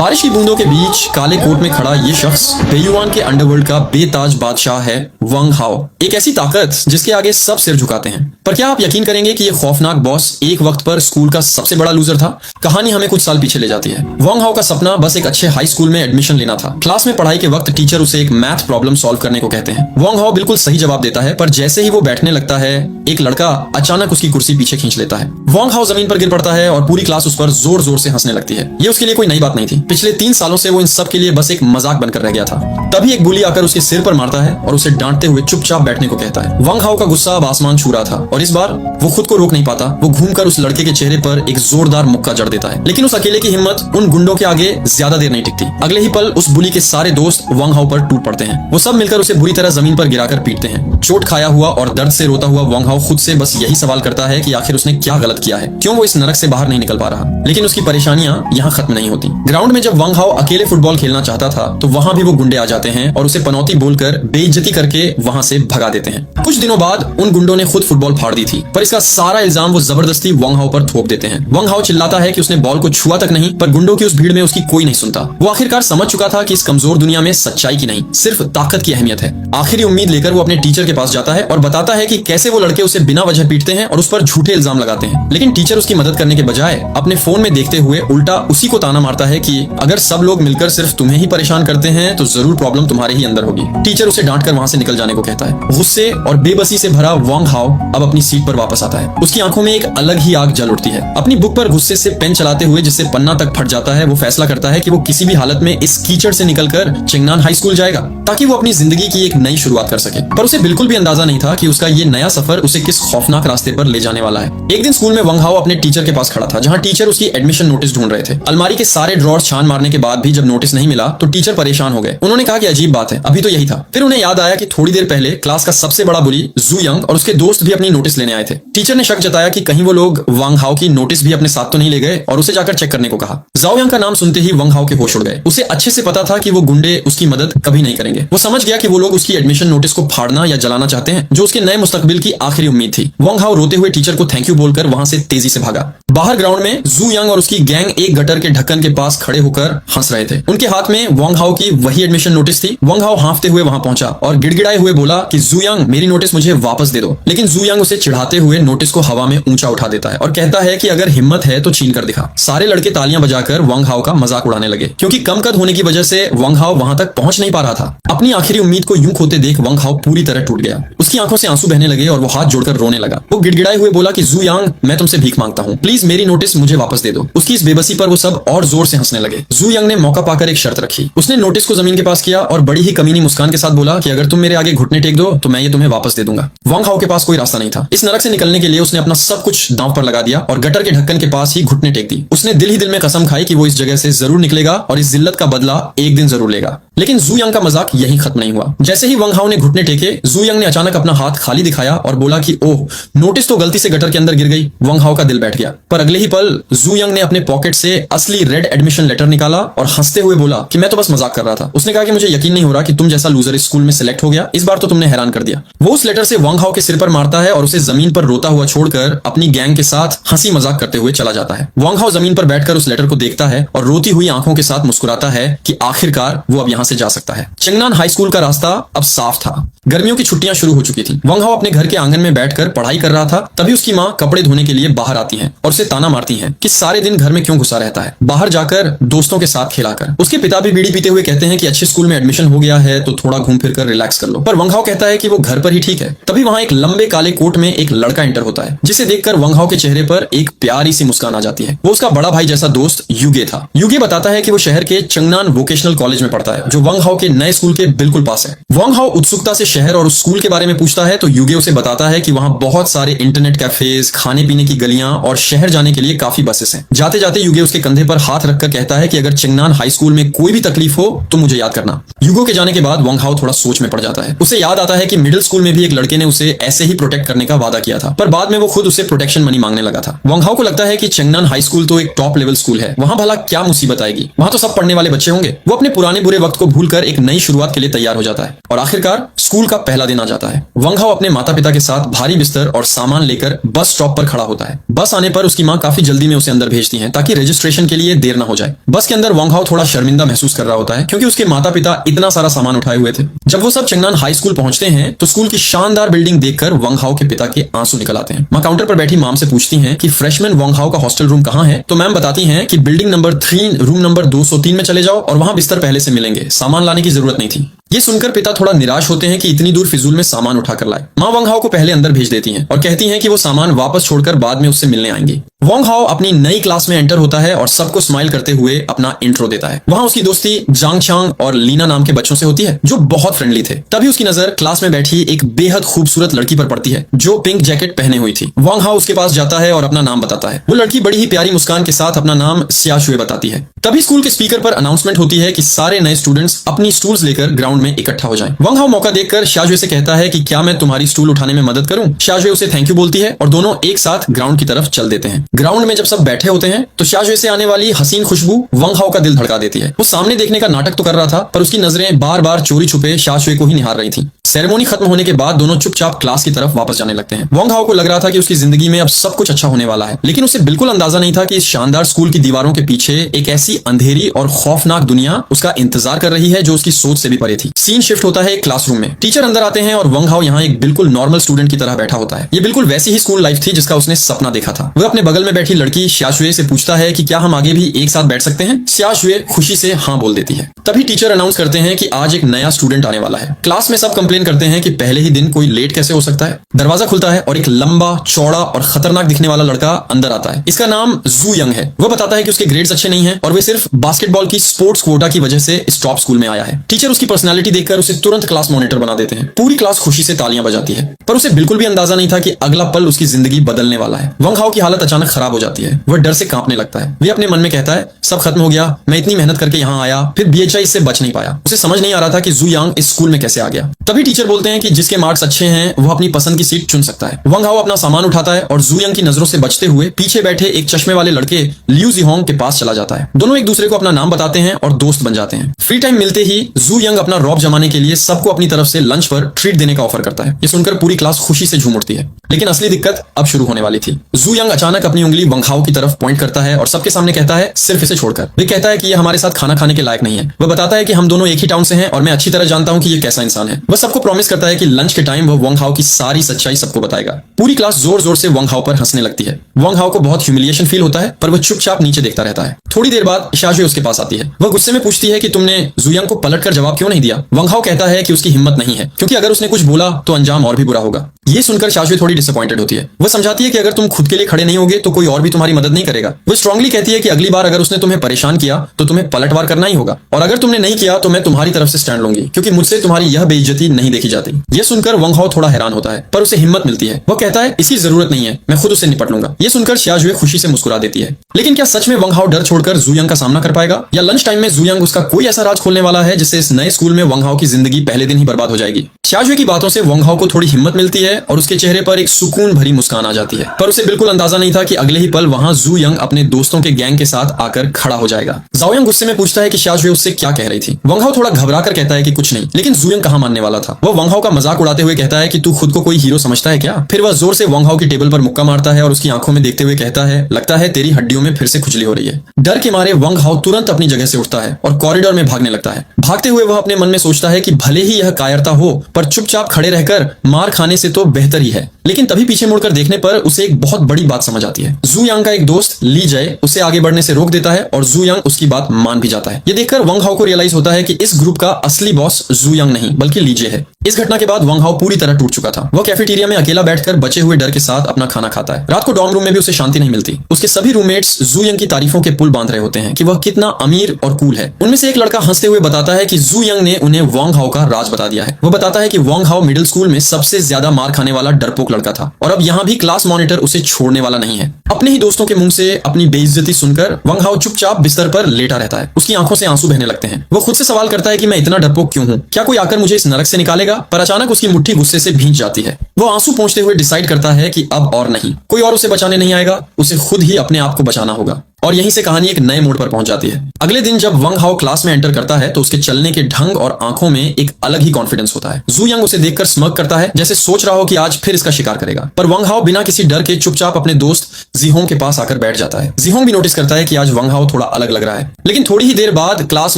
बारिश की बूंदों के बीच काले कोट में खड़ा ये शख्स बेयुआन के अंडरवर्ल्ड का बेताज बादशाह है, वंग हाओ। एक ऐसी ताकत जिसके आगे सब सिर झुकाते हैं। पर क्या आप यकीन करेंगे कि ये खौफनाक बॉस एक वक्त पर स्कूल का सबसे बड़ा लूजर था? कहानी हमें कुछ साल पीछे ले जाती है। वंग हाओ का सपना बस एक अच्छे हाई स्कूल में एडमिशन लेना था। क्लास में पढ़ाई के वक्त टीचर उसे एक मैथ प्रॉब्लम सॉल्व करने को कहते हैं। वंग हाओ बिल्कुल सही जवाब देता है, पर जैसे ही वो बैठने लगता है एक लड़का अचानक उसकी कुर्सी पीछे खींच लेता है। वंग हाओ जमीन पर गिर पड़ता है और पूरी क्लास उस पर जोर जोर से हंसने लगती है। ये उसके लिए कोई नई बात नहीं थी। पिछले 3 सालों से वो इन सब के लिए बस एक मजाक बनकर रह गया था। तभी एक बुली आकर उसके सिर पर मारता है और उसे डांटते हुए चुपचाप बैठने को कहता है। वंग हाओ का गुस्सा अब आसमान छू रहा था और इस बार वो खुद को रोक नहीं पाता। वो घूमकर उस लड़के के चेहरे पर एक जोरदार मुक्का जड़ देता है, लेकिन उस अकेले की हिम्मत उन गुंडों के आगे ज्यादा देर नहीं टिकती। अगले ही पल उस बुली के सारे दोस्त वंग हाओ पर टूट पड़ते हैं। वो सब मिलकर उसे बुरी तरह जमीन पर गिराकर पीटते हैं। चोट खाया हुआ और दर्द से रोता हुआ वंग हाओ खुद से बस यही सवाल करता है कि आखिर उसने क्या गलत किया है, क्यों वो इस नरक से बाहर नहीं निकल पा रहा। लेकिन उसकी परेशानियां यहाँ खत्म नहीं होती। ग्राउंड में जब वंग हाओ अकेले फुटबॉल खेलना चाहता था तो वहां भी वो गुंडे आ जाते हैं और उसे पनौती बोलकर बेइज्जती करके वहां से भगा देते हैं। कुछ दिनों बाद उन गुंडों ने खुद फुटबॉल फाड़ दी थी, पर इसका सारा इल्जाम वो जबरदस्ती वंग हाओ पर थोप देते हैं। वंग हाओ चिल्लाता है कि उसने बॉल को छुआ तक नहीं, पर गुंडों की उस भीड़ में उसकी कोई नहीं सुनता। वो आखिरकार समझ चुका था कि इस कमजोर दुनिया में सच्चाई की नहीं, सिर्फ ताकत की अहमियत है। आखिरी उम्मीद लेकर वो अपने टीचर के पास जाता है और बताता है कि कैसे वो लड़के उसे बिना वजह पीटते हैं और उस पर झूठे इल्जाम लगाते हैं। लेकिन टीचर उसकी मदद करने के बजाय अपने फोन में देखते हुए उल्टा उसी को ताना मारता है कि अगर सब लोग मिलकर सिर्फ तुम्हें ही परेशान करते हैं तो जरूर प्रॉब्लम तुम्हारे ही अंदर होगी। टीचर उसे डांटकर वहां से निकल जाने को कहता है। गुस्से और बेबसी से भरा वंग हाओ अब अपनी सीट पर वापस आता है। उसकी आंखों में एक अलग ही आग जल उठती है। अपनी बुक पर गुस्से से पेन चलाते हुए जिससे पन्ना तक फट जाता है, वो फैसला करता है कि वो किसी भी हालत में इस कीचड़ से निकलकर चेंगनान हाई स्कूल जाएगा ताकि वो अपनी जिंदगी की एक नई शुरुआत कर सके। पर उसे बिल्कुल भी अंदाजा नहीं था कि उसका ये नया सफर उसे किस खौफनाक रास्ते पर ले जाने वाला है। एक दिन स्कूल में वंग हाओ अपने टीचर के पास खड़ा था, जहाँ टीचर उसकी एडमिशन नोटिस ढूंढ रहे थे। अलमारी के सारे ड्रॉर छान मारने के बाद भी जब नोटिस नहीं मिला तो टीचर परेशान हो गए। उन्होंने कहा कि अजीब बात है, अभी तो यही था। फिर उन्हें याद आया कि थोड़ी देर पहले क्लास का सबसे बड़ा बुली जू यंग और उसके दोस्त भी अपनी नोटिस लेने आए थे। टीचर ने शक जताया कि कहीं वो लोग वंग हाओ की नोटिस भी अपने साथ तो नहीं ले गए और उसे जाकर चेक करने को कहा। जाओ यंग का नाम सुनते ही वंग हाओ के होश उड़ गए। उसे अच्छे से पता था कि वो गुंडे उसकी मदद कभी नहीं करेंगे। वो समझ गया कि वो लोग उसकी एडमिशन नोटिस को फाड़ना या जलाना चाहते हैं, जो उसके नए मुस्तकबिल की आखिरी उम्मीद थी। वंग हाओ रोते हुए टीचर को थैंक यू बोलकर वहां से तेजी से भागा। बाहर ग्राउंड में जू यंग और उसकी गैंग एक गटर के ढक्कन के पास खड़े होकर हंस रहे थे। उनके हाथ में वंग हाओ की वही एडमिशन नोटिस थी। वंग हाओ हांफते हुए वहां पहुंचा और गिड़गिड़ाए हुए बोला कि जू यंग, मेरी नोटिस मुझे वापस दे दो। लेकिन जू यंग उसे चिढ़ाते हुए नोटिस को हवा में ऊंचा उठा देता है और कहता है कि अगर हिम्मत है तो छीन कर दिखा। सारे लड़के तालियां बजाकर वंग हाओ का मजाक उड़ाने लगे, क्योंकि कम कद होने की वजह से वंग हाओ वहां तक पहुंच नहीं पा रहा था। अपनी आखिरी उम्मीद को यूं खोते देख वंग हाओ पूरी तरह टूट गया। उसकी आंखों से आंसू बहने लगे और वो हाथ जोड़कर रोने लगा। वो गिड़गिड़ाए हुए बोला कि जू यंग, मैं तुमसे भीख मांगता हूँ, प्लीज मेरी नोटिस मुझे वापस दे दो। उसकी इस बेबसी पर वो सब और जोर से हंसने लगे। जू यंग ने मौका पाकर एक शर्त रखी। उसने नोटिस को जमीन के पास किया और बड़ी ही कमीनी मुस्कान के साथ बोला कि अगर तुम मेरे आगे घुटने टेक दो तो मैं ये तुम्हें वापस दे दूंगा। वंग हाओ के पास कोई रास्ता नहीं था। इस नरक से निकलने के लिए उसने अपना सब कुछ दांव पर लगा दिया और गटर के ढक्कन के पास ही घुटने टेक दी। उसने दिल ही दिल में कसम खाई कि वो इस जगह से जरूर निकलेगा और इस जिल्लत का बदला एक दिन जरूर लेगा। लेकिन जू यंग का मजाक यहीं खत्म नहीं हुआ। जैसे ही वंग हाओ ने घुटने टेके, जू यंग ने अचानक अपना हाथ खाली दिखाया और बोला कि ओह, नोटिस तो गलती से गटर के अंदर गिर गई। वंग हाओ का दिल बैठ गया। पर अगले ही पल जू यंग ने अपने पॉकेट से असली रेड एडमिशन लेटर निकाला और हंसते हुए बोला कि मैं तो बस मजाक कर रहा था। उसने कहा कि मुझे यकीन नहीं हो रहा कि तुम जैसा लूजर इस स्कूल में सिलेक्ट हो गया। इस बार तो तुमने हैरान कर दिया। वो उस लेटर से वंग हाओ के सिर पर मारता है और उसे जमीन पर रोता हुआ छोड़कर अपनी गैंग के साथ हंसी मजाक करते हुए चला जाता है। वंग हाओ जमीन पर बैठकर उस लेटर को देखता है और रोती हुई आंखों के साथ मुस्कुराता है कि आखिरकार वो अब यहाँ से जा सकता है। चेंगनान हाई स्कूल का रास्ता अब साफ था। गर्मियों की छुट्टियां शुरू हो चुकी थी। वंग हाओ अपने घर के आंगन में बैठकर पढ़ाई कर रहा था। तभी उसकी माँ कपड़े धोने के लिए बाहर आती हैं और उसे ताना मारती हैं कि सारे दिन घर में क्यों घुसा रहता है, बाहर जाकर दोस्तों के साथ खिलाकर। उसके पिता भी बीड़ी पीते हुए कहते हैं कि अच्छे स्कूल में एडमिशन हो गया है तो थोड़ा घूम फिर कर रिलैक्स कर लो। पर वंग हाओ कहता है कि वो घर पर ही ठीक है। तभी वहां एक लंबे काले कोट में एक लड़का एंटर होता है, जिसे देखकर वंग हाओ के चेहरे पर एक प्यारी सी मुस्कान आ जाती है। वो उसका बड़ा भाई जैसा दोस्त युगे था। युगे बताता है कि वो शहर के चेंगनान वोकेशनल कॉलेज में पढ़ता है, जो वंग हाओ के नए स्कूल के बिल्कुल पास है। वंग हाओ उत्सुकता से शहर और उस स्कूल के बारे में पूछता है तो युगे उसे बताता है कि वहां बहुत सारे इंटरनेट कैफेज, खाने पीने की गलियां और शहर जाने के लिए काफी बसेस हैं। जाते जाते युगे उसके कंधे पर हाथ रखकर कहता है कि अगर चेंगनान हाई स्कूल में कोई भी तकलीफ हो तो मुझे याद करना। युगो के जाने के बाद वंग हाओ थोड़ा सोच में पड़ जाता है। उसे याद आता है कि मिडिल स्कूल में भी एक लड़के ने उसे ऐसे ही प्रोटेक्ट करने का वादा किया था, पर बाद में वो खुद उसे प्रोटेक्शन मनी मांगने लगा था। वंग हाओ को लगता है कि चेंगनान हाई स्कूल तो एक टॉप लेवल स्कूल है, वहां भला क्या मुसीबत आएगी, वहां तो सब पढ़ने वाले बच्चे होंगे। वो अपने पुराने बुरे वक्त को भूलकर एक नई शुरुआत के लिए तैयार हो जाता है और आखिरकार स्कूल का पहला दिन आ जाता है। वंग हाओ अपने माता पिता के साथ भारी बिस्तर और सामान लेकर बस स्टॉप पर खड़ा होता है। बस आने पर उसकी माँ काफी जल्दी में उसे अंदर भेजती है ताकि रजिस्ट्रेशन के लिए देर न हो जाए। बस के अंदर वंग हाओ थोड़ा शर्मिंदा महसूस कर रहा होता है क्योंकि उसके माता पिता इतना सारा सामान उठाए हुए थे। जब वो सब चंगनान हाई स्कूल पहुंचते हैं तो स्कूल की शानदार बिल्डिंग देखकर वंग हाओ के पिता के आंसू निकल आते हैं। माँ काउंटर पर बैठी मॉम से पूछती हैं कि फ्रेशमैन वंग हाओ का हॉस्टल रूम कहाँ है, तो मैम बताती हैं कि बिल्डिंग नंबर 3 रूम नंबर 203 में चले जाओ और वहां बिस्तर पहले से मिलेंगे, सामान लाने की जरूरत नहीं थी। ये सुनकर पिता थोड़ा निराश होते हैं कि इतनी दूर फिजूल में सामान उठाकर लाए। माँ वंग हाओ को पहले अंदर भेज देती हैं और कहती हैं कि वो सामान वापस छोड़कर बाद में उससे मिलने आएंगी। वंग हाओ अपनी नई क्लास में एंटर होता है और सबको स्माइल करते हुए अपना इंट्रो देता है। वहां उसकी दोस्ती जांग चांग और लीना नाम के बच्चों से होती है जो बहुत फ्रेंडली थे। तभी उसकी नजर क्लास में बैठी एक बेहद खूबसूरत लड़की पर पड़ती है जो पिंक जैकेट पहने हुई थी। वंग हाओ उसके पास जाता है और अपना नाम बताता है। वो लड़की बड़ी ही प्यारी मुस्कान के साथ अपना नाम सियाशुए बताती है। तभी स्कूल के स्पीकर पर अनाउंसमेंट होती है कि सारे नए स्टूडेंट्स अपनी स्टूल्स लेकर ग्राउंड में इकट्ठा हो जाएं। वंग हाओ मौका देखकर शाजुए से कहता है कि क्या मैं तुम्हारी स्टूल उठाने में मदद करूं। शाजुए उसे थैंक यू बोलती है और दोनों एक साथ ग्राउंड की तरफ चल देते हैं। ग्राउंड में जब सब बैठे होते हैं तो शाजुए से आने वाली हसीन खुशबू वंग हाओ का दिल धड़का देती है। वो सामने देखने का नाटक तो कर रहा था पर उसकी नजरें बार बार चोरी छुपे शाजुए को ही निहार रही थी। सेरेमोनी खत्म होने के बाद दोनों चुपचाप क्लास की तरफ वापस जाने लगते हैं। वंग हाओ को लग रहा था कि उसकी जिंदगी में अब सब कुछ अच्छा होने वाला है, लेकिन उसे बिल्कुल अंदाजा नहीं था कि इस शानदार स्कूल की दीवारों के पीछे एक ऐसी अंधेरी और खौफनाक दुनिया उसका इंतजार कर रही है जो उसकी सोच से भी परे थी। सीन शिफ्ट होता है एक क्लासरूम में। टीचर अंदर आते हैं और वंग हाओ यहाँ एक बिल्कुल नॉर्मल स्टूडेंट की तरह बैठा होता है। ये बिल्कुल वैसी ही स्कूल लाइफ थी जिसका उसने सपना देखा था। वह अपने बगल में बैठी लड़की शाजुए से पूछता है कि क्या हम आगे भी एक साथ बैठ सकते हैं। शाजुए खुशी से हाँ बोल देती है। तभी टीचर अनाउंस करते हैं कि आज एक नया स्टूडेंट आने वाला है। क्लास में सब कंप्लेन करते हैं कि पहले ही दिन कोई लेट कैसे हो सकता है। दरवाजा खुलता है और एक लंबा चौड़ा और खतरनाक दिखने वाला लड़का अंदर आता है। इसका नाम जू यंग है। वह बताता है कि उसके ग्रेड्स अच्छे नहीं हैं और वे सिर्फ बास्केटबॉल की स्पोर्ट्स कोटा की वजह से इस टॉप स्कूल में आया है। टीचर उसकी पर्सनालिटी देखकर उसे तुरंत क्लास मॉनिटर बना देते हैं। पूरी क्लास खुशी से तालियां बजाती है पर उसे बिल्कुल भी अंदाजा नहीं था कि अगला पल उसकी जिंदगी बदलने वाला है। वंग हाओ की हालत अचानक खराब हो जाती है। वह डर से कांपने लगता है। वह अपने मन में कहता है सब खत्म हो गया, मैं इतनी मेहनत करके यहाँ आया फिर बीएचआई इससे बच नहीं पाया। उसे समझ नहीं आ रहा था कि जू यांग इस स्कूल में कैसे आ गया। तभी टीचर बोलते हैं कि जिसके मार्क्स अच्छे हैं वो अपनी पसंद की सीट चुन सकता है। वंग हाओ अपना सामान उठाता है और जू यांग की नजरों से बचते हुए पीछे बैठे एक चश्मे वाले लड़के लियू जिहोंग के पास चला जाता है। दोनों एक दूसरे को अपना नाम बताते हैं और दोस्त बन जाते हैं। फ्री टाइम मिलते ही जू यांग अपना रौब जमाने के लिए सबको अपनी तरफ से लंच पर ट्रीट देने का ऑफर करता है। ये सुनकर पूरी क्लास खुशी से झूम उठती है, लेकिन असली दिक्कत अब शुरू होने वाली थी। जू यांग अचानक अपनी उंगली वंग हाओ की तरफ पॉइंट करता है और सबके सामने कहता है सिर्फ इसे छोड़कर। वे कहता है कि ये हमारे साथ खाना खाने के लायक नहीं है। वह बताता है कि हम दोनों एक ही टाउन से हैं और मैं अच्छी तरह जानता हूं कि ये कैसा इंसान है। वह सबको प्रॉमिस करता है कि लंच के टाइम वह वंग हाओ की सारी सच्चाई सबको बताएगा। पूरी क्लास जोर जोर से वंग हाओ पर हंसने लगती है। वंग हाओ को बहुत ह्यूमिलिएशन फील होता है पर वह चुपचाप नीचे देखता रहता है। थोड़ी देर बाद शाजुए उसके पास आती है। वह गुस्से में पूछती है कि तुमने जू यांग को पलटकर जवाब क्यों नहीं दिया। वंग हाओ कहता है कि उसकी हिम्मत नहीं है क्योंकि अगर उसने कुछ बोला तो अंजाम और भी बुरा होगा। ये सुनकर शाजुए थोड़ी डिसअपॉइंटेड होती है। वह समझाती है कि अगर तुम खुद के लिए खड़े नहीं होगे तो कोई और भी तुम्हारी मदद नहीं करेगा। वह स्ट्रांगली कहती है कि अगली बार अगर उसने तुम्हें परेशान किया तो तुम्हें पलटवार करना ही होगा और अगर तुमने नहीं किया तो मैं तुम्हारी तरफ से स्टैंड लूंगी क्योंकि मुझसे तुम्हारी यह बेइज्जती नहीं देखी जाती। यह सुनकर वंग हाओ थोड़ा हैरान होता है पर उसे हिम्मत मिलती है। वह कहता है इसकी जरूरत नहीं है, मैं खुद उससे निपट लूंगा। यह सुनकर शाजुए खुशी से मुस्कुरा देती है। लेकिन क्या सच में वंग हाओ डर छोड़कर जू यांग का सामना कर पाएगा या लंच टाइम में जू यांग उसका कोई ऐसा राज खोलने वाला है जिससे इस नए स्कूल में वंग हाओ की जिंदगी पहले दिन ही बर्बाद हो जाएगी। शाजुए की बातों से वंग हाओ को थोड़ी हिम्मत मिलती है और उसके चेहरे पर एक सुकून भरी मुस्कान आ जाती है पर उसे बिल्कुल अंदाजा नहीं था कि अगले ही पल वहां जू यांग अपने दोस्तों के गैंग के साथ आकर खड़ा हो जाएगा। जाओ यांग गुस्से में पूछता है कि शाजुए उससे क्या कह रही थी। वंग हाओ थोड़ा घबरा कर कहता है कि कुछ नहीं, लेकिन जू यांग कहां मानने वाला था। वह वंग हाओ का मजाक उड़ाते हुए कहता है कि तू खुद को कोई हीरो समझता है क्या। फिर वह जोर से वंग हाओ की टेबल पर मुक्का मारता है और उसकी आंखों में देखते हुए कहता है लगता है तेरी हड्डियों में फिर से खुजली हो रही है। डर के मारे वंग हाओ तुरंत अपनी जगह से उठता है और कॉरिडोर में भागने लगता है। भागते हुए वह अपने मन में सोचता है कि भले ही यह कायरता हो पर चुपचाप खड़े रहकर मार खाने से तो बेहतर ही है। लेकिन तभी पीछे मुड़कर देखने पर उसे एक बहुत बड़ी बात समझ आती है। जू यांग का एक दोस्त ली जय उसे आगे बढ़ने से रोक देता है और जू यांग उसकी बात मान भी जाता है। ये देखकर वंग हाओ को रियलाइज होता है कि इस ग्रुप का असली बॉस जू यांग नहीं बल्कि ली जय है। इस घटना के बाद वंग हाओ पूरी तरह टूट चुका था। वह कैफेटेरिया में अकेला बैठकर बचे हुए डर के साथ अपना खाना खाता है। रात को डॉर्म रूम में भी उसे शांति नहीं मिलती। उसके सभी रूममेट्स जू यांग की तारीफों के पुल बांध रहे होते हैं कि वह कितना अमीर और कूल है। उनमें से एक लड़का हंसते हुए बताता है कि जू यांग ने उन्हें वंग हाओ का राज बता दिया है। वह बताता है कि वंग हाओ मिडिल स्कूल में सबसे ज्यादा मार खाने वाला डरपोक लड़का था और अब यहाँ भी क्लास मॉनिटर उसे छोड़ने वाला नहीं है। अपने ही दोस्तों के मुंह से अपनी बेइज्जती सुनकर वंग हाओ चुपचाप बिस्तर पर लेटा रहता है। उसकी आंखों से आंसू बहने लगते हैं। वो खुद से सवाल करता है कि मैं इतना डरपोक क्यों हूँ, क्या कोई आकर मुझे इस नरक से निकालेगा। पर अचानक उसकी मुट्ठी गुस्से से भींच जाती है। वो आंसू पोंछते हुए डिसाइड करता है कि अब और नहीं, कोई और उसे बचाने नहीं आएगा, उसे खुद ही अपने आप को बचाना होगा। और यहीं से कहानी एक नए मोड़ पर पहुंच जाती है। अगले दिन जब वंग हाओ क्लास में एंटर करता है तो उसके चलने के ढंग और आंखों में एक अलग ही कॉन्फिडेंस होता है। जू यंग उसे देखकर स्मर्क करता है, जैसे सोच रहा हो कि आज फिर इसका शिकार करेगा। पर वंग हाओ बिना किसी डर के चुपचाप अपने दोस्त जीहोंग के पास आकर बैठ जाता है। जीहोंग भी नोटिस करता है कि आज वंग हाओ थोड़ा अलग लग रहा है। लेकिन थोड़ी ही देर बाद क्लास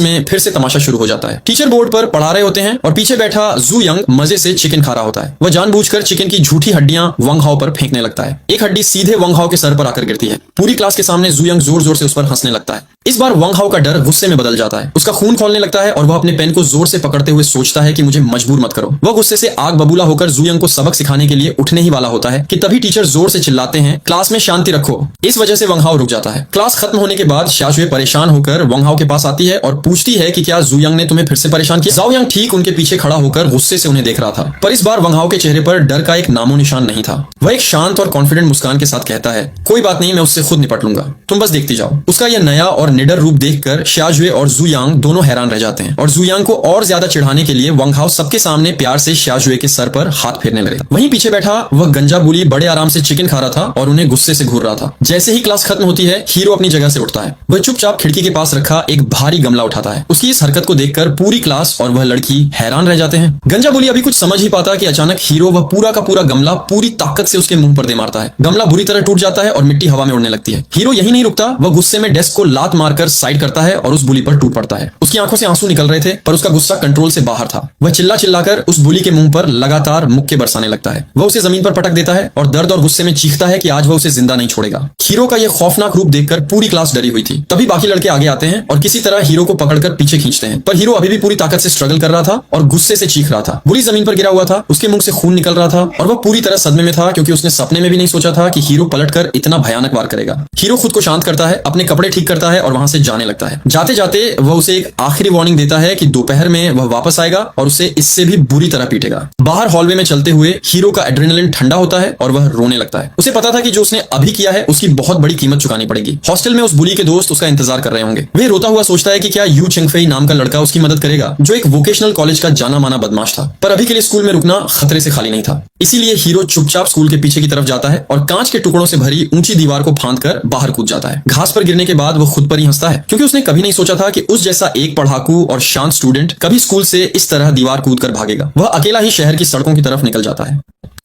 में फिर से तमाशा शुरू हो जाता है। टीचर बोर्ड पर पढ़ा रहे होते हैं और पीछे बैठा जू यंग मजे से चिकन खा रहा होता है। वह जानबूझकर चिकन की झूठी हड्डियां वंग हाओ पर फेंकने लगता है। एक हड्डी सीधे वंग हाओ के सर पर आकर गिरती है। पूरी क्लास के सामने जू यंग जोर जोर से उस पर हंसने लगता है। इस बार वंग हाओ का डर गुस्से में बदल जाता है। उसका खून खौलने लगता है और वह अपने पेन को जोर से पकड़ते हुए सोचता है कि मुझे मजबूर मत करो। वह गुस्से से आग बबूला होकर जू यंग को सबक सिखाने के लिए उठने ही वाला होता है कि तभी टीचर जोर से चिल्लाते हैं, क्लास में शांति रखो। इस वजह से वंग हाओ रुक जाता है। क्लास खत्म होने के बाद शाशुए परेशान होकर वंग हाओ के पास आती है और पूछती है कि क्या जू यंग ने तुम्हें फिर से परेशान किया। जाओ यंग ठीक उनके पीछे खड़ा होकर गुस्से से उन्हें देख रहा था। पर इस बार वंग हाओ के चेहरे पर डर का एक नामो निशान नहीं था। वह एक शांत और कॉन्फिडेंट मुस्कान के साथ कहता है, कोई बात नहीं, मैं उससे खुद निपट लूंगा, तुम बस देखती जाओ। उसका यह नया और निडर रूप देखकर शाजुए और जू यांग दोनों हैरान रह जाते हैं और जू यांग को और ज्यादा चिढ़ाने के लिए वंग हाओ सबके सामने प्यार से शाजुए के सर पर हाथ फेरने लगे। वहीं पीछे बैठा वह गंजा बुली बड़े आराम से चिकन खा रहा था और उन्हें गुस्से से घूर रहा था। जैसे ही क्लास खत्म होती है, हीरो अपनी जगह से उठता है। वह चुपचाप खिड़की के पास रखा एक भारी गमला उठाता है। उसकी इस हरकत को देखकर पूरी क्लास और वह लड़की हैरान रह जाते हैं। गंजा बुली अभी कुछ समझ ही पाता कि अचानक हीरो वह पूरा का पूरा गमला पूरी ताकत से उसके मुंह पर दे मारता है। गमला बुरी तरह टूट जाता है और मिट्टी हवा में उड़ने लगती है। हीरो यही नहीं रुकता, वह गुस्से में डेस्क को लात मारकर साइड करता है और उस बुली पर टूट पड़ता है। उसकी आंखों से आंसू निकल रहे थे पर उसका गुस्सा कंट्रोल से बाहर था। वह चिल्ला चिल्लाकर उस बुली के मुंह पर लगातार मुक्के बरसाने लगता है। वह उसे जमीन पर पटक देता है और दर्द और गुस्से में चीखता है कि आज वह उसे जिंदा नहीं छोड़ेगा। हीरो का यह खौफनाक रूप देखकर पूरी क्लास डरी हुई थी। तभी बाकी लड़के आगे आते हैं और किसी तरह हीरो को पकड़कर पीछे खींचते हैं। पर हीरो अभी भी पूरी ताकत से स्ट्रगल कर रहा था और गुस्से से चीख रहा था। बुली जमीन पर गिरा हुआ था, उसके मुंह से खून निकल रहा था और वह पूरी तरह सदमे में था क्योंकि उसने सपने में भी नहीं सोचा था कि हीरो पलटकर इतना भयानक वार करेगा। हीरो खुद को शांत करता है, अपने कपड़े ठीक करता है और वहां से जाने लगता है। जाते जाते वह उसे एक आखिरी वार्निंग देता है कि दोपहर में वह वापस आएगा और उसे इससे भी बुरी तरह पीटेगा। बाहर हॉलवे में चलते हुए हीरो का एड्रेनलिन ठंडा होता है और वह रोने लगता है। उसे पता था कि जो उसने अभी किया है उसकी बहुत बड़ी कीमत चुकानी पड़ेगी। हॉस्टल में उस बुली के दोस्त उसका इंतजार कर रहे होंगे। वे रोता हुआ सोचता है कि क्या यू चेंगफेई नाम का लड़का उसकी मदद करेगा, जो एक वोकेशनल कॉलेज का जाना माना बदमाश था। पर अभी के लिए स्कूल में रुकना खतरे से खाली नहीं था। इसीलिए हीरो चुपचाप स्कूल के पीछे की तरफ जाता है और कांच के टुकड़ों से भरी ऊंची दीवार को फांदकर बाहर कूद जाता है। घास पर गिरने के बाद वो खुद पर ही हंसता है क्योंकि उसने कभी नहीं सोचा था कि उस जैसा एक पढ़ाकू और शांत स्टूडेंट कभी स्कूल से इस तरह दीवार कूदकर भागेगा। वह अकेला ही शहर की सड़कों की तरफ निकल जाता है।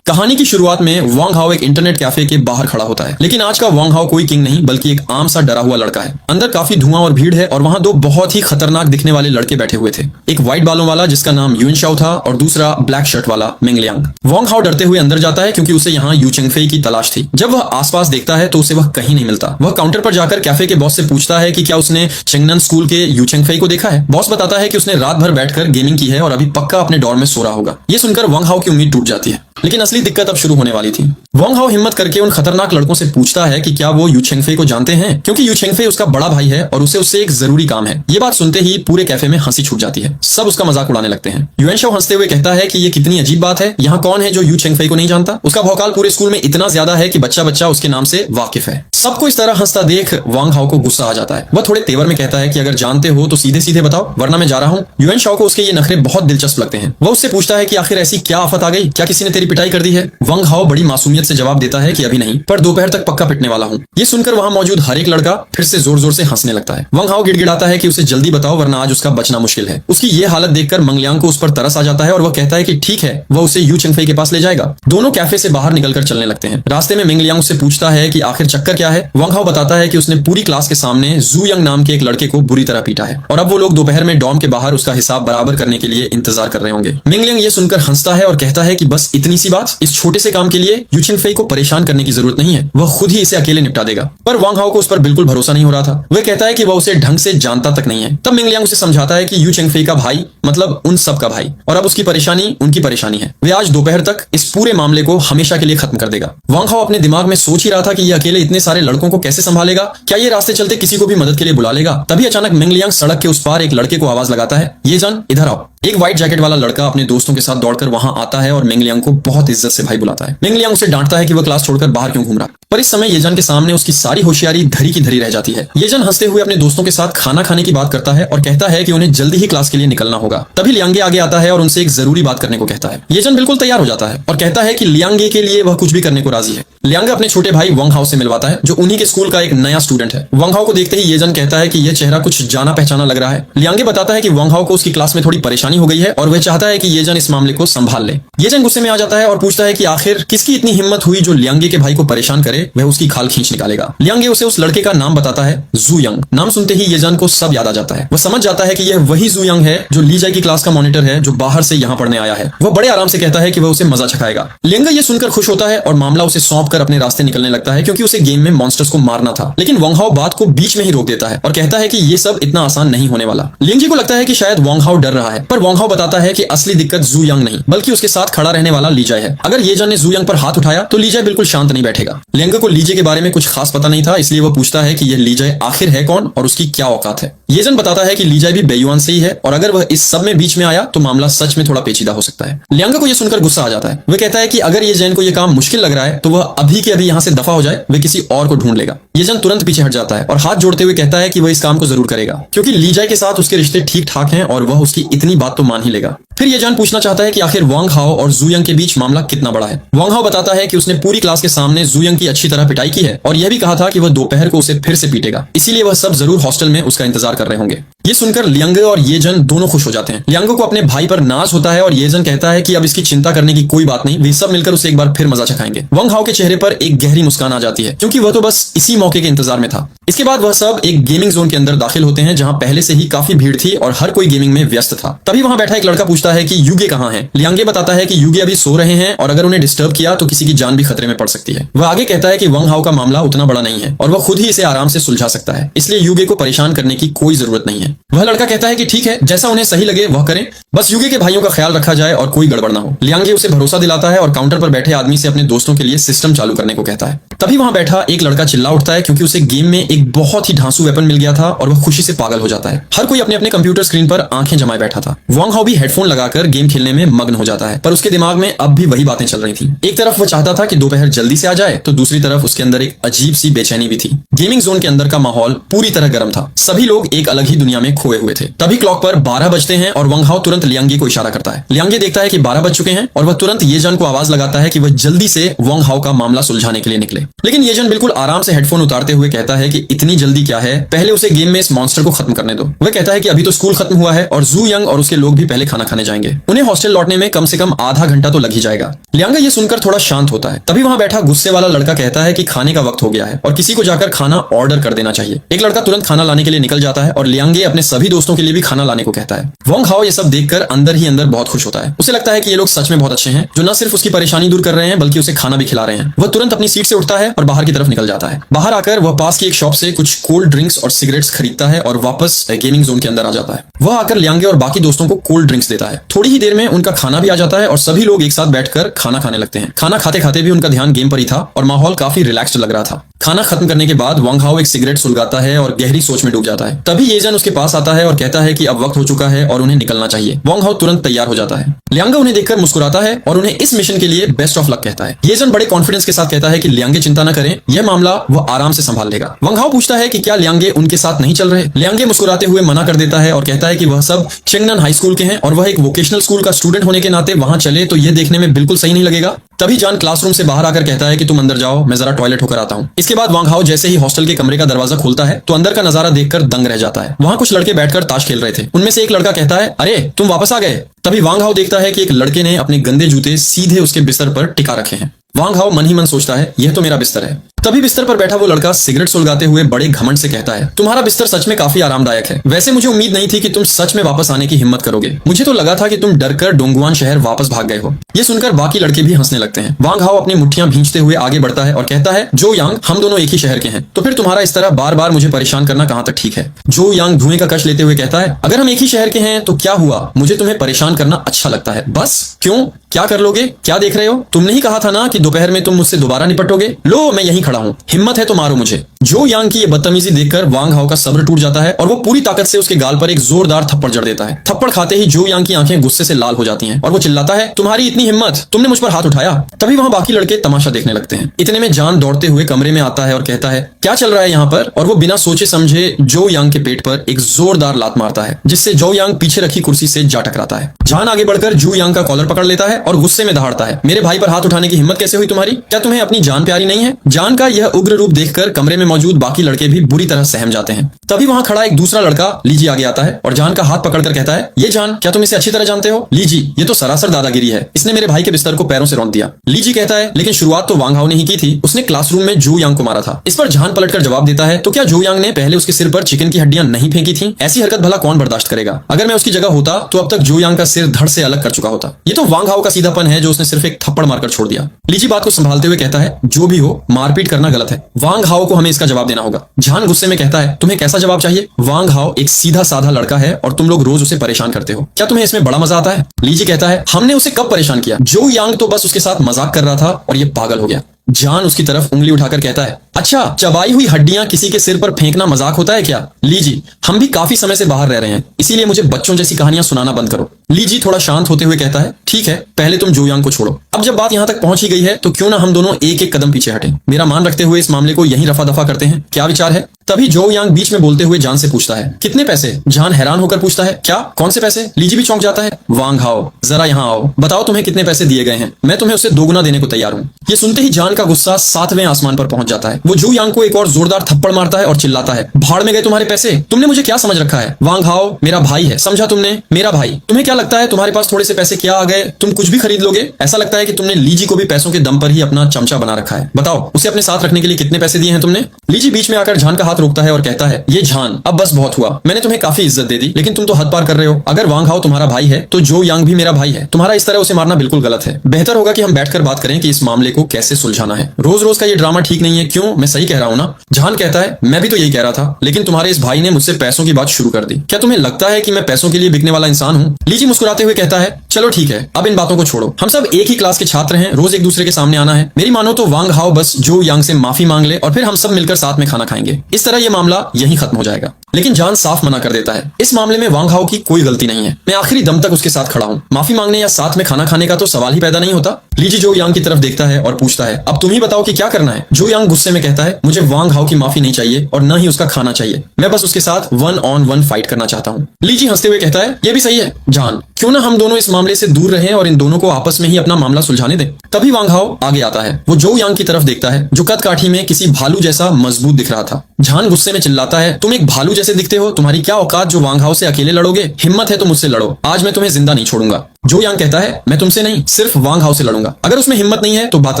कहानी की शुरुआत में वंग हाओ एक इंटरनेट कैफे के बाहर खड़ा होता है, लेकिन आज का वंग हाओ कोई किंग नहीं बल्कि एक आम सा डरा हुआ लड़का है। अंदर काफी धुआं और भीड़ है और वहां दो बहुत ही खतरनाक दिखने वाले लड़के बैठे हुए थे। एक व्हाइट बालों वाला जिसका नाम युन शाओ था और दूसरा ब्लैक शर्ट वाला मिंग लियांग। वंग हाओ डरते हुए अंदर जाता है क्योंकि उसे यहाँ यू चेंगफेई की तलाश थी। जब वह आसपास देखता है तो उसे वह कहीं नहीं मिलता। वह काउंटर पर जाकर कैफे के बॉस से पूछता है कि क्या उसने चेंगनन स्कूल के यू चेंगफेई को देखा है। बॉस बताता है कि उसने रात भर बैठकर गेमिंग की है और अभी पक्का अपने डॉर्म में सो रहा होगा। ये सुनकर वंग हाओ की उम्मीद टूट जाती है, लेकिन असली दिक्कत अब शुरू होने वाली थी। वंग हाओ हिम्मत करके उन खतरनाक लड़कों से पूछता है कि क्या वो यू चेंगफेई को जानते हैं, क्योंकि यू चेंगफेई उसका बड़ा भाई है और उसे उससे एक जरूरी काम है। ये बात सुनते ही पूरे कैफे में हंसी छूट जाती है। सब उसका मजाक उड़ाने लगते हैं। युएन शाओ हंसते हुए कहता है कि ये कितनी अजीब बात है, यहाँ कौन है जो यू चेंगफेई को नहीं जानता। उसका भौकाल पूरे स्कूल में इतना ज्यादा है कि बच्चा बच्चा उसके नाम से वाकिफ है। सबको इस तरह हंसता देख वंग हाओ को गुस्सा आ जाता है। वह थोड़े तेवर में कहता है कि अगर जानते हो तो सीधे सीधे बताओ, वरना मैं जा रहा हूँ। युएन शाओ को उसके ये नखरे बहुत दिलचस्प लगते हैं। वह उससे पूछता है कि आखिर ऐसी क्या आफत आ गई, क्या किसी ने तेरी पिटाई कर दी है। वंग हाओ बड़ी मासूमियत से जवाब देता है कि अभी नहीं, पर दोपहर तक पक्का पिटने वाला हूँ। ये सुनकर वहां मौजूद हर एक लड़का फिर से जोर जोर से हंसने लगता है। वंग हाओ गिड़गिड़ाता है कि उसे जल्दी बताओ वरना आज उसका बचना मुश्किल है। उसकी ये हालत देखकर मंग लियांग को उस पर तरस आ जाता है और वह कहता है कि ठीक है, वह उसे यू चेंगफेई के पास ले जाएगा। दोनों कैफे से बाहर निकलकर चलने लगते हैं। रास्ते में मिंग लियांग उससे पूछता है कि आखिर चक्कर क्या है। वंग हाओ बताता है कि उसने पूरी क्लास के सामने जू यंग नाम के एक लड़के को बुरी तरह पीटा है और अब वो लोग दोपहर में डॉर्म के बाहर उसका हिसाब बराबर करने के लिए इंतजार कर रहे होंगे। मिंग लियांग ये सुनकर हंसता है और कहता है कि बस इतनी सी बात, इस छोटे से काम के लिए यू चेंगफेई को परेशान करने की जरूरत नहीं है, वह खुद ही इसे अकेले निपटा देगा। पर वांग हाओ को उस पर बिल्कुल भरोसा नहीं हो रहा था। वह कहता है कि वह उसे ढंग से जानता तक नहीं है। तब मिंग लियांग उसे समझाता है कि यू चेंगफेई का भाई मतलब उन सब का भाई, और अब उसकी परेशानी उनकी परेशानी है। वे आज दोपहर तक इस पूरे मामले को हमेशा के लिए खत्म कर देगा। वांग हाओ अपने दिमाग में सोच ही रहा था कि ये अकेले इतने सारे लड़कों को कैसे संभालेगा, क्या ये रास्ते चलते किसी को भी मदद के लिए बुला लेगा। तभी अचानक मिंग लियांग सड़क के उस पार एक लड़के को आवाज लगाता है, ये जान इधर आओ। एक व्हाइट जैकेट वाला लड़का अपने दोस्तों के साथ दौड़कर वहां आता है और मेंगलियांग को बहुत इज्जत से भाई बुलाता है। मेंगलियांग उसे डांटता है कि वह क्लास छोड़कर बाहर क्यों घूम रहा, पर इस समय येजन के सामने उसकी सारी होशियारी धरी की धरी रह जाती है। येजन हंसते हुए अपने दोस्तों के साथ खाना खाने की बात करता है और कहता है कि उन्हें जल्दी ही क्लास के लिए निकलना होगा। तभी लियांगे आगे आता है और उनसे एक जरूरी बात करने को कहता है। येजन बिल्कुल तैयार हो जाता है और कहता है कि लियांगे के लिए वह कुछ भी करने को राजी है। लियांगे अपने छोटे भाई वंग हाउ से मिलवाता है, जो उन्हीं के स्कूल का एक नया स्टूडेंट है। वंग हाउ को देखते ही येजन कहता है कि यह चेहरा कुछ जाना पहचाना लग रहा है। लियांगे बताता है कि वंग हाउ को उसकी क्लास में थोड़ी परेशानी हो गई है और वह चाहता है कि येजन इस मामले को संभाल ले। येजन गुस्से में आ जाता है और पूछता है कि आखिर किसकी इतनी हिम्मत हुई जो लियांगे के भाई को परेशान करे, वह उसकी खाल खींच निकालेगा। लियांगे उसे उस लड़के का नाम बताता है, जू यंग। नाम सुनते ही येजन को सब याद आ जाता है। वह समझ जाता है कि यह वही जू यंग है जो ली जाई की क्लास का मॉनिटर है, जो बाहर से यहाँ पढ़ने आया है। वह बड़े आराम से कहता है कि वह उसे मजा चखाएगा। लियांगे ये सुनकर खुश होता है और मामला उसे सौंप कर अपने रास्ते निकलने लगता है, क्योंकि उसे गेम में मॉन्स्टर्स को मारना था। लेकिन वंग हाउ बात को बीच में ही रोक देता है और कहता है कि ये सब इतना आसान नहीं होने वाला। लियांगे को लगता है कि शायद वंग हाउ डर रहा है, पर वंग हाउ बताता है कि असली दिक्कत जू यंग नहीं, बल्कि उसके साथ खड़ा रहने वाला ली जाई है। अगर येजन ने जू यंग पर हाथ उठाया तो ली जाई बिल्कुल शांत नहीं बैठेगा। लियांगे को ली जाई के बारे में कुछ खास पता नहीं था, इसलिए वह पूछता है कि यह ली जाई आखिर है कौन और उसकी क्या औकात है। येजन बताता है कि ली जाई भी बेयुआन से ही है और अगर वह इस सब में बीच में आया तो मामला सच में थोड़ा पेचीदा हो सकता है। लियांगे को यह सुनकर गुस्सा आ जाता है। वह कहता है कि अगर येजन को यह काम मुश्किल लग रहा है तो वह अभी के अभी यहाँ से दफा हो जाए, वह किसी और को ढूंढ लेगा। येजन तुरंत पीछे हट जाता है और हाथ जोड़ते हुए कहता है कि वह इस काम को जरूर करेगा, क्योंकि ली जाई के साथ उसके रिश्ते ठीक ठाक हैं और वह उसकी इतनी बात तो मान ही लेगा। फिर येजन पूछना चाहता है कि आखिर वंग हाउ और जू यंग के बीच मामला कितना बड़ा है। वंग हाउ बताता है कि उसने पूरी क्लास के सामने जू यंग की अच्छी तरह पिटाई की है और यह भी कहा था कि वह दोपहर को उसे फिर से पीटेगा, इसीलिए वह सब जरूर हॉस्टल में उसका इंतजार कर रहे होंगे। ये सुनकर लियांगे और येजन दोनों खुश हो जाते हैं। लियांगे को अपने भाई पर नाज होता है और येजन कहता है कि अब इसकी चिंता करने की कोई बात नहीं, वे सब मिलकर उसे एक बार फिर मजा चखाएंगे। वंग हाउ के चेहरे पर एक गहरी मुस्कान आ जाती है, क्योंकि वह तो बस इसी मौके के इंतजार में था। इसके बाद वह सब एक गेमिंग जोन के अंदर दाखिल होते हैं, जहां पहले से ही काफी भीड़ थी और हर कोई गेमिंग में व्यस्त था। तभी वहां बैठा एक लड़का पूछता है कि यूगे कहाँ है। लियांगे बताता है कि यूगे अभी सो रहे हैं और अगर उन्हें डिस्टर्ब किया तो किसी की जान भी खतरे में पड़ सकती है। वह आगे कहता है कि वंग हाउ का मामला उतना बड़ा नहीं है और वह खुद ही इसे आराम से सुलझा सकता है, इसलिए यूगे को परेशान करने की कोई जरूरत नहीं है। वह लड़का कहता है कि ठीक है, जैसा उन्हें सही लगे वह करें, बस यूगे के भाइयों का ख्याल रखा जाए और कोई गड़बड़ ना हो। लियांगे उसे भरोसा दिलाता है और काउंटर पर बैठे आदमी से अपने दोस्तों के लिए सिस्टम चालू करने को कहता है। तभी वहां बैठा एक लड़का चिल्ला उठता है, क्योंकि उसे गेम में एक बहुत ही धांसू वेपन मिल गया था और वह खुशी से पागल हो जाता है। हर कोई अपने अपने कंप्यूटर स्क्रीन पर आंखें जमाए बैठा था। वंग हाउ भी हेडफोन लगाकर गेम खेलने में मग्न हो जाता है, पर उसके दिमाग में अब भी वही बातें चल रही थी। एक तरफ वह चाहता था कि दोपहर जल्दी से आ जाए, तो दूसरी तरफ उसके अंदर एक अजीब सी बेचैनी भी थी। गेमिंग जोन के अंदर का माहौल पूरी तरह गर्म था। सभी लोग एक अलग ही दुनिया में खोए हुए थे। तभी क्लॉक पर 12 बजते हैं और वंग हाउ तुरंत लियांगे को इशारा करता है। लियांगे देखता है कि 12 बज चुके हैं और वह तुरंत येजन को आवाज लगाता है कि वह जल्दी से वंग हाउ का मामला सुलझाने के लिए निकले। लेकिन येजन बिल्कुल आराम से हेडफोन उतारते हुए कहता है कि इतनी जल्दी क्या है, पहले उसे गेम में इस मॉन्स्टर को खत्म करने दो। वह कहता है कि अभी तो स्कूल खत्म हुआ है और जू यंग और उसके लोग भी पहले खाना खाने जाएंगे। उन्हें हॉस्टल लौटने में कम से कम आधा घंटा तो लग ही जाएगा। लियांगे ये सुनकर थोड़ा शांत होता है। तभी वहां बैठा गुस्से वाला लड़का कहता है कि खाने का वक्त हो गया है और किसी को जाकर खाना ऑर्डर कर देना चाहिए। एक लड़का तुरंत खाना लाने के लिए निकल जाता है और लियांगे अपने सभी दोस्तों के लिए भी खाना लाने को कहता है। वंग हाउ ये सब देखकर अंदर ही अंदर बहुत खुश होता है। उसे लगता है कि ये लोग सच में बहुत अच्छे हैं, जो न सिर्फ उसकी परेशानी दूर कर रहे हैं बल्कि उसे खाना भी खिला रहे हैं। वह तुरंत अपनी सीट से उठता है और बाहर की तरफ निकल जाता है। बाहर आकर वह पास की एक शॉप से कुछ कोल्ड ड्रिंक्स और सिगरेट्स खरीदता है और वापस गेमिंग जोन के अंदर आ जाता है। वह आकर लियांगे और बाकी दोस्तों को कोल्ड ड्रिंक्स देता है। थोड़ी ही देर में उनका खाना भी आ जाता है और सभी लोग एक साथ बैठकर खाना खाने लगते हैं। खाना खाते खाते भी उनका ध्यान गेम पर ही था और माहौल काफी रिलैक्स्ड लग रहा था। खाना खत्म करने के बाद वंग हाउ एक सिगरेट सुलगाता है और गहरी सोच में डूब जाता है। तभी येजन उसके पास आता है और कहता है कि अब वक्त हो चुका है और उन्हें निकलना चाहिए। वंग हाउ तुरंत तैयार हो जाता है। लियांगे उन्हें देखकर मुस्कुराता है और उन्हें इस मिशन के लिए बेस्ट ऑफ लक कहता है। येजन बड़े कॉन्फिडेंस के साथ कहता है कि लियांगे चिंता न करें, यह मामला वो आराम से संभाल लेगा। वंग हाउ पूछता है कि क्या लियांगे उनके साथ नहीं चल रहे। लियांगे मुस्कुराते हुए मना कर देता है और कहता है कि वह सब चेंगनन हाई स्कूल के हैं और वह एक वोकेशनल स्कूल का स्टूडेंट होने के नाते वहां चले तो यह देखने में बिल्कुल सही नहीं लगेगा। तभी जान क्लासरूम से बाहर आकर कहता है कि तुम अंदर जाओ, मैं जरा टॉयलेट होकर आता हूँ। इसके बाद वंग हाउ जैसे ही हॉस्टल के कमरे का दरवाजा खोलता है तो अंदर का नजारा देखकर दंग रह जाता है। वहां कुछ लड़के बैठकर ताश खेल रहे थे। उनमें से एक लड़का कहता है, अरे तुम वापस आ गए। तभी वंग हाउ देखता है कि एक लड़के ने अपने गंदे जूते सीधे उसके बिस्तर पर टिका रखे हैं। वंग हाउ मन ही मन सोचता है, यह तो मेरा बिस्तर है। तभी बिस्तर पर बैठा वो लड़का सिगरेट सुलगाते हुए बड़े घमंड से कहता है, तुम्हारा बिस्तर सच में काफी आरामदायक है। वैसे मुझे उम्मीद नहीं थी कि तुम सच में वापस आने की हिम्मत करोगे। मुझे तो लगा था कि तुम डरकर डोंगुआन शहर वापस भाग गए हो। ये सुनकर बाकी लड़के भी हंसने लगते हैं। वंग हाउ अपनी मुट्ठियां भींचते हुए आगे बढ़ता है और कहता है, जो यांग, हम दोनों एक ही शहर के हैं, तो फिर तुम्हारा इस तरह बार बार मुझे परेशान करना कहां तक ठीक है। जो यांग धुएं का कश लेते हुए कहता है, अगर हम एक ही शहर के हैं तो क्या हुआ, मुझे तुम्हें परेशान करना अच्छा लगता है। बस क्यों, क्या कर लोगे, क्या देख रहे हो? तुमने ही कहा था ना कि दोपहर में तुम मुझसे दोबारा निपटोगे। लो मैं यहीं खड़ा हूँ, हिम्मत है तो मारो मुझे। जो यांग की ये बदतमीजी देखकर वांग हाओ का सब्र टूट जाता है और वो पूरी ताकत से उसके गाल पर एक जोरदार थप्पड़ जड़ देता है। थप्पड़ खाते ही जो यांग की आंखें गुस्से से लाल हो जाती हैं और वो चिल्लाता है, तुम्हारी इतनी हिम्मत, तुमने मुझ पर हाथ उठाया। तभी वहां बाकी लड़के तमाशा देखने लगते हैं। इतने में जान दौड़ते हुए कमरे में आता है और कहता है, क्या चल रहा है यहाँ पर? और वो बिना सोचे समझे जो यांग के पेट पर एक जोरदार लात मारता है, जिससे जो यांग पीछे रखी कुर्सी से जा टकराता है। जान आगे बढ़कर जू यांग का कॉलर पकड़ लेता है और गुस्से में दहाड़ता है, मेरे भाई पर हाथ उठाने की हिम्मत कैसे हुई तुम्हारी? क्या तुम्हें अपनी जान प्यारी नहीं है? जान का यह उग्र रूप देखकर कमरे में मौजूद बाकी लड़के भी बुरी तरह सहम जाते हैं। तभी वहां खड़ा एक दूसरा लड़का लीजी आगे आता है और जान का हाथ पकड़कर कहता है, ये जान, क्या तुम इसे अच्छी तरह जानते हो? लीजी, ये तो सरासर दादागिरी है, इसने मेरे भाई के बिस्तर को पैरों से रौंद दिया। लीजी कहता है, लेकिन शुरुआत तो वांग हाओ ने ही की थी, उसने क्लासरूम में जू यांग को मारा था। इस पर जान पलटकर जवाब देता है, तो क्या जू यांग ने पहले उसके सिर पर चिकन की हड्डियां नहीं फेंकी थी? ऐसी हरकत भला कौन बर्दाश्त करेगा? अगर मैं उसकी जगह होता तो अब तक जू यांग का सिर धड़ से अलग कर चुका होता। ये तो वांग हाओ का सीधापन है जो उसने सिर्फ एक थप्पड़ मारकर छोड़ दिया। लीजी बात को संभालते हुए कहता है, जो भी हो, मारपीट करना गलत है। वांग हाओ को हमें इसका जवाब देना होगा। जान गुस्से में कहता है, तुम्हें कैसा जवाब चाहिए? वांग हाओ एक सीधा साधा लड़का है और तुम लोग रोज उसे परेशान करते हो, क्या तुम्हें इसमें बड़ा मजा आता है? लीजी कहता है, हमने उसे कब परेशान किया? जो यांग तो बस उसके साथ मजाक कर रहा था और ये पागल हो गया। जान उसकी तरफ उंगली उठाकर कहता है, अच्छा, चबाई हुई हड्डियां किसी के सिर पर फेंकना मजाक होता है क्या? लीजी, हम भी काफी समय से बाहर रह रहे हैं, इसीलिए मुझे बच्चों जैसी कहानियां सुनाना बंद करो। लीजी थोड़ा शांत होते हुए कहता है, ठीक है, पहले तुम जो यांग को छोड़ो। अब जब बात यहाँ तक पहुंच ही गई है तो क्यों ना हम दोनों एक एक कदम पीछे हटें। मेरा मान रखते हुए इस मामले को यहीं रफा दफा करते हैं, क्या विचार है? तभी जो यांग बीच में बोलते हुए जान से पूछता है, कितने पैसे? जान हैरान होकर पूछता है, क्या? कौन से पैसे? लीजी भी चौंक जाता है। वांग हाओ, जरा यहाँ आओ, बताओ तुम्हें कितने पैसे दिए गए हैं, मैं तुम्हें उससे दोगुना देने को तैयार हूँ। ये सुनते ही जान का गुस्सा 7वें आसमान पर पहुंच जाता है। वो जू यांग को एक और जोरदार थप्पड़ मारता है और चिल्लाता है, भाड़ में गए तुम्हारे पैसे, तुमने मुझे क्या समझ रखा है? वांग हाओ मेरा भाई है, समझा तुमने? मेरा भाई। तुम्हें क्या लगता है तुम्हारे पास थोड़े से पैसे क्या आ गए, तुम कुछ भी खरीद लोगे? ऐसा लगता है कि तुमने लीजी को भी पैसों के दम पर ही अपना चमचा बना रखा है। बताओ, उसे अपने साथ रखने के लिए कितने पैसे दिए हैं तुमने? लीजी बीच में आकर जान का हाथ रोकता है और कहता है, ये जान, अब बस बहुत हुआ, मैंने तुम्हें काफी इज्जत दे दी, लेकिन तुम तो हद पार कर रहे हो। अगर वांग हाओ तुम्हारा भाई है तो जो यांग भी मेरा भाई है, तुम्हारा इस तरह उसे मारना बिल्कुल गलत है। बेहतर होगा कि हम बैठकर बात करें कि इस मामले को कैसे सुलझाना है। रोज रोज का ये ड्रामा ठीक नहीं है, क्यों? मैं सही कह रहा हूँ ना? जान कहता है, मैं भी तो यही कह रहा था, लेकिन तुम्हारे इस भाई ने मुझसे पैसों की बात शुरू कर दी। क्या तुम्हें लगता है कि मैं पैसों के लिए बिकने वाला इंसान हूँ? लीजी मुस्कुराते हुए कहता है, चलो ठीक है, अब इन बातों को छोड़ो, हम सब एक ही क्लास के छात्र हैं, रोज एक दूसरे के सामने आना है। मेरी मानो तो वांग हाओ बस जो यांग से माफी मांग ले और फिर हम सब मिलकर साथ में खाना खाएंगे। इस तरह यह मामला यहीं खत्म हो जाएगा। लेकिन जान साफ मना कर देता है, इस मामले में वांग हाओ की कोई गलती नहीं है, मैं आखिरी दम तक उसके साथ खड़ा हूँ। माफी मांगने या साथ में खाना खाने का तो सवाल ही पैदा नहीं होता। लीजी जो यांग की तरफ देखता है और पूछता है, अब तुम ही बताओ कि क्या करना है? जो यांग गुस्से में कहता है, मुझे वांग हाओ की माफी नहीं चाहिए और न ही उसका खाना चाहिए, मैं बस उसके साथ 1-on-1 फाइट करना चाहता हूँ। लीजी हंसते हुए कहता है, ये भी सही है जान, क्यों ना हम दोनों इस मामले से दूर रहें और इन दोनों को आपस में ही अपना मामला सुलझाने दें। तभी वांग हाओ आगे आता है। वो जो यांग की तरफ देखता है जो कद काठी में किसी भालू जैसा मजबूत दिख रहा था। जान गुस्से में चिल्लाता है, तुम एक भालू जैसे दिखते हो, तुम्हारी क्या औकात जो वांग हाओ से अकेले लड़ोगे? हिम्मत है तो मुझसे लड़ो, आज मैं तुम्हें जिंदा नहीं छोड़ूंगा। जो यांग कहता है, मैं तुमसे नहीं, सिर्फ वांग हाओ से लड़ूंगा, अगर उसमें हिम्मत नहीं है तो बात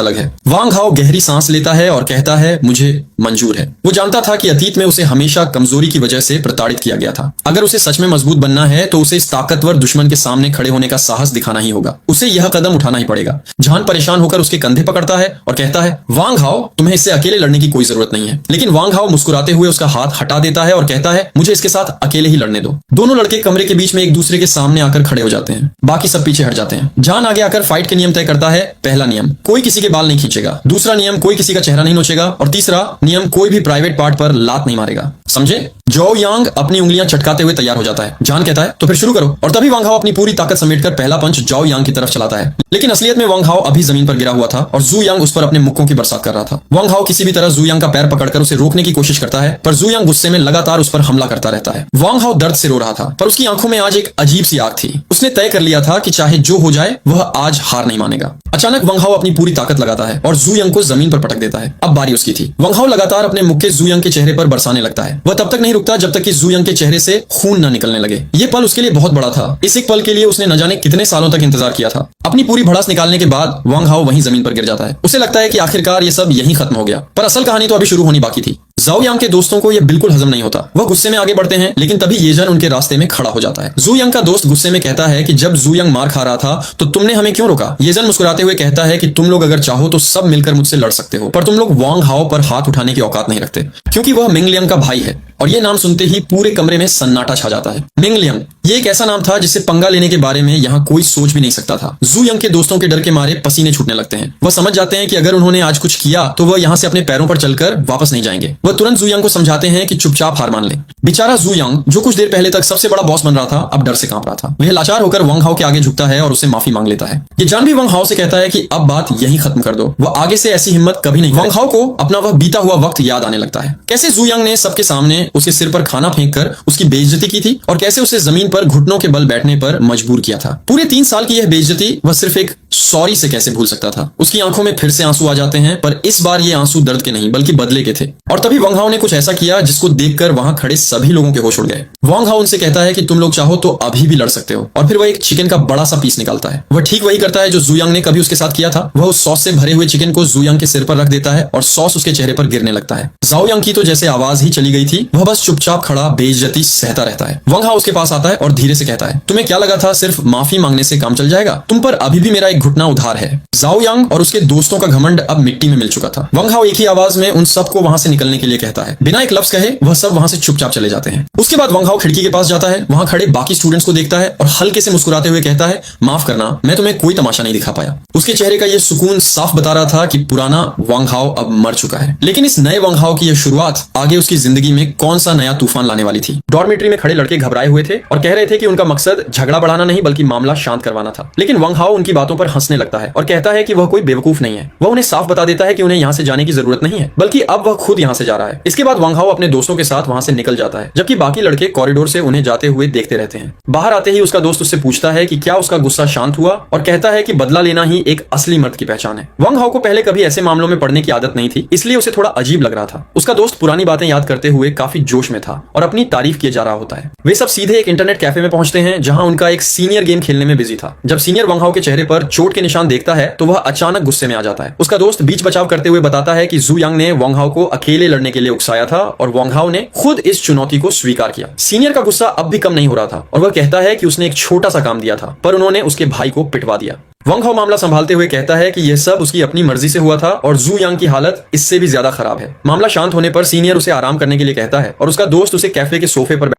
अलग है। वांग हाओ गहरी सांस लेता है और कहता है, मुझे मंजूर है। वो जानता था कि अतीत में उसे हमेशा कमजोरी की वजह से प्रताड़ित किया गया था। अगर उसे सच में मजबूत बनना है तो उसे इस ताकतवर दुश्मन के सामने खड़े होने का साहस दिखाना ही होगा, उसे यह कदम उठाना ही पड़ेगा। जान परेशान होकर उसके कंधे पकड़ता है और कहता है, वांग हाओ, तुम्हें इससे अकेले लड़ने की कोई जरूरत नहीं है। लेकिन वांग हाओ मुस्कुराते हुए उसका हाथ हटा देता है और कहता है, मुझे इसके साथ अकेले ही लड़ने दो। दोनों लड़के कमरे के बीच में एक दूसरे के सामने आकर खड़े हो जाते हैं, बाकी सब पीछे हट जाते हैं। जान आगे आकर फाइट के नियम तय करता है। पहला नियम, कोई किसी के बाल नहीं खींचेगा। दूसरा नियम, कोई किसी का चेहरा नहीं नोचेगा। और तीसरा नियम, कोई भी प्राइवेट पार्ट पर लात नहीं मारेगा, समझे? जो यांग अपनी उंगलियां चटकाते हुए तैयार हो जाता है। जान कहता है, तो फिर शुरू करो। और तभी वांग हाओ अपनी पूरी ताकत समेटकर पहला पंच जो यांग की तरफ चलाता है। लेकिन असलियत में वांग हाओ अभी जमीन पर गिरा हुआ था और जू यांग उस पर अपने मुक्कों की बरसात कर रहा था। वांग हाओ किसी भी तरह जू यांग का पैर पकड़कर उसे रोकने की कोशिश करता है, पर जू यांग गुस्से में लगातार उस पर हमला करता रहता है। वांग हाओ दर्द से रो रहा था, पर उसकी आंखों में आज एक अजीब सी आग थी। उसने तय कर लिया था कि चाहे जो हो जाए वह आज हार नहीं मानेगा। अचानक वांग हाओ अपनी पूरी ताकत लगाता है और जू यांग को जमीन पर पटक देता है। अब बारी उसकी थी। वांग हाओ लगातार अपने मुक्के जू यांग के चेहरे पर बरसाने लगता है। वह तब तक नहीं रुकता जब तक कि जू यांग के चेहरे से खून न निकलने लगे। ये पल उसके लिए बहुत बड़ा था। इस एक पल के लिए उसने न जाने कितने सालों तक इंतजार किया था। अपनी पूरी भड़ास निकालने के बाद वांग हाओ वहीं जमीन पर गिर जाता है। उसे लगता है कि आखिरकार ये सब यहीं खत्म हो गया, पर असल कहानी तो अभी शुरू होनी बाकी थी। ज़ाओ यांग के दोस्तों को यह बिल्कुल हजम नहीं होता। वह गुस्से में आगे बढ़ते हैं, लेकिन तभी येजन उनके रास्ते में खड़ा हो जाता है। जू यांग का दोस्त गुस्से में कहता है कि जब जू यांग मार खा रहा था तो तुमने हमें क्यों रोका? येजन मुस्कुराते हुए कहता है कि तुम लोग अगर चाहो तो सब मिलकर मुझसे लड़ सकते हो, पर तुम लोग वांग हाओ पर हाथ उठाने की औकात नहीं रखते, क्योंकि वह मिंग लियांग का भाई है। और ये नाम सुनते ही पूरे कमरे में सन्नाटा छा जाता है। मिंग लियांग, ये एक ऐसा नाम था जिससे पंगा लेने के बारे में यहाँ कोई सोच भी नहीं सकता था। जू यंग के दोस्तों के डर के मारे पसीने छूटने लगते हैं। वह समझ जाते हैं कि अगर उन्होंने आज कुछ किया तो वह यहाँ से अपने पैरों पर चलकर वापस नहीं जाएंगे। वह तुरंत जू यंग को समझाते हैं कि चुपचाप हार मान ले। बेचारा जू यंग, जो कुछ देर पहले तक सबसे बड़ा बॉस बन रहा था, अब डर से कांप रहा था। वह लाचार होकर वंग हाओ के आगे झुकता है और उससे माफी मांग लेता है। ये जान भी वंग हाओ से कहता है कि अब बात यहीं खत्म कर दो। वह आगे से ऐसी हिम्मत कभी नहीं। वंग हाओ को अपना वह बीता हुआ वक्त याद आने लगता है। कैसे जू यंग ने सबके सामने उसके सिर पर खाना फेंक कर उसकी बेइज्जती की थी और कैसे उसे जमीन पर घुटनों के बल बैठने पर मजबूर किया था। पूरे 3 साल की यह बेइज्जती वह सिर्फ एक सॉरी से कैसे भूल सकता था। उसकी आंखों में फिर से आंसू आ जाते हैं, पर इस बार ये आंसू दर्द के नहीं बल्कि बदले के थे। और तभी वंग हाओ ने कुछ ऐसा किया जिसको देखकर वहां खड़े सभी लोगों के होश उड़ गए। वंग हाओ उनसे कहता है कि तुम लोग चाहो तो अभी भी लड़ सकते हो, और फिर वह एक चिकन का बड़ा सा पीस निकालता है। वह ठीक वही करता है जो जू यंग ने कभी उसके साथ किया था। वह उस सॉस से भरे हुए चिकन को जू यंग के सिर पर रख देता है और सॉस उसके चेहरे पर गिरने लगता है। जाओ यंग की तो जैसे आवाज ही चली गई थी। वह बस चुपचाप खड़ा बेइज्जती सहता रहता है। वंग हाओ उसके पास आता है और धीरे से कहता है, तुम्हें क्या लगा था सिर्फ माफी मांगने से काम चल जाएगा? तुम पर अभी भी मेरा एक घुटना उधार है। जाओ यंग और उसके दोस्तों का घमंड अब मिट्टी में मिल चुका था। वंग हाओ एक ही आवाज में उन सबको वहां से निकलने के लिए कहता है। बिना एक लफ्ज कहे वह सब वहां से चुपचाप चले जाते हैं। उसके बाद वंग हाओ खिड़की के पास जाता है, वहां खड़े बाकी स्टूडेंट्स को देखता है और हल्के से मुस्कुराते हुए कहता है, माफ करना, मैं तुम्हें कोई तमाशा नहीं दिखा पाया। उसके चेहरे का यह सुकून साफ बता रहा था कि पुराना वंग हाओ अब मर चुका है। लेकिन इस नए वंग हाओ की यह शुरुआत आगे उसकी जिंदगी में कौन सा नया तूफान लाने वाली थी। डॉर्मेट्री में खड़े लड़के घबराए हुए थे और कह रहे थे कि उनका मकसद झगड़ा बढ़ाना नहीं बल्कि मामला शांत करवाना था। लेकिन वंग हाओ उनकी बातों पर हंसने लगता है और कहता है कि वह कोई बेवकूफ नहीं है। वह उन्हें साफ बता देता है कि उन्हें यहाँ से जाने की जरूरत नहीं है, बल्कि अब वह खुद यहाँ से जा रहा है। इसके बाद वंग हाओ अपने दोस्तों के साथ वहां से निकल जाता है, जबकि बाकी लड़के कॉरिडोर से उन्हें जाते हुए देखते रहते हैं। बाहर आते ही उसका दोस्त उससे पूछता है कि क्या उसका गुस्सा शांत हुआ, और कहता है कि बदला लेना ही एक असली मर्द की पहचान है। वंग हाओ को पहले कभी ऐसे मामलों में पड़ने की आदत नहीं थी, इसलिए उसे थोड़ा अजीब लग रहा था। उसका दोस्त पुरानी बातें याद करते हुए काफी जोश में था और अपनी तारीफ किए जा रहा होता है। वे सब सीधे एक इंटरनेट कैफे में पहुंचते हैं, जहां उनका एक सीनियर गेम खेलने में बिजी था। जब सीनियर वंग हाओ के चेहरे पर चोट के निशान देखता है तो वह अचानक गुस्से में आ जाता है। उसका दोस्त बीच बचाव करते हुए बताता है कि जू यंग ने वंग हाओ को अकेले लड़ने के लिए उकसाया था और वंग हाओ ने खुद इस चुनौती को स्वीकार किया। सीनियर का गुस्सा अब भी कम नहीं हो रहा था और वह कहता है कि उसने एक छोटा सा काम दिया था, पर उन्होंने उसके भाई को पिटवा दिया। वंग हाओ मामला संभालते हुए कहता है कि यह सब उसकी अपनी मर्जी से हुआ था और जू यंग की हालत इससे भी ज्यादा खराब है। मामला शांत होने पर सीनियर उसे आराम करने के लिए कहता है और उसका दोस्त उसे कैफे के सोफे पर